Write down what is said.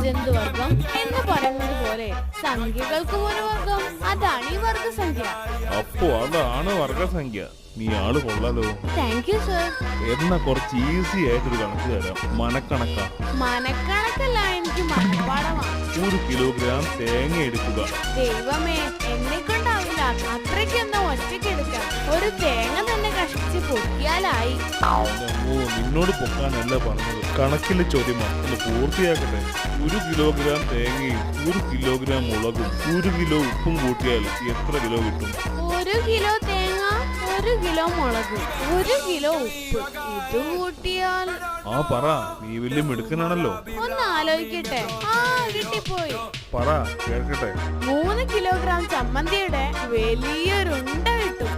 ജന്തുവർഗം എന്ന് പറയുന്നത് പോലെ സംഖ്യകൾക്ക് ഒരു വർഗം, അതാണ് ഈ വർഗസംഖ്യ. അപ്പോ അതാണ് വർഗസംഖ്യ. നീ ആള് കൊള്ളാലോ. Thank you sir. എന്നാ കുറച്ച് ഈസി ആയിട്ടൊരു കണക്ക് തരാം. മനക്കണക്കാ. മനക്കണക്കല്ല, എനിക്ക് മനപ്പാടമാണ്. 1 കിലോഗ്രാം തേങ്ങ എടുക്കുക. ദൈവമേ, എന്നെ കൊണ്ടാവില്ല അത്രയ്ക്കൊന്നും ഒറ്റയ്ക്ക് എടുക്കാം. ഒരു തേങ്ങ തന്നെ കഷ്ടിച്ച് പൊട്ടിയാലായി. നിന്നോട് പൊക്കാനല്ല പറഞ്ഞത്, കണക്കിലെ ചോദ്യമാണ്. ഒന്ന് പൂർത്തിയാക്കട്ടെ. 1 കിലോഗ്രാം തേങ്ങയും 1 കിലോഗ്രാം മുളകും 1 കിലോ ഉപ്പും കൂട്ടിയാൽ എത്ര കിലോ കിട്ടും? 1 കിലോ തേങ്ങ, 1 കിലോ മുളക്, 1 കിലോ ഉപ്പ്, ഇത് കൂട്ടിയാൽ... ആ പറ, നീ വലിയ മിടുക്കനാണല്ലോ. ഒന്ന് ആലോചിക്കട്ടെ. കിട്ടിപ്പോയി. പറ കേൾക്കട്ടെ. 3 കിലോഗ്രാം ചമ്മന്തിയുടെ വലിയൊരുണ്ട കിട്ടും.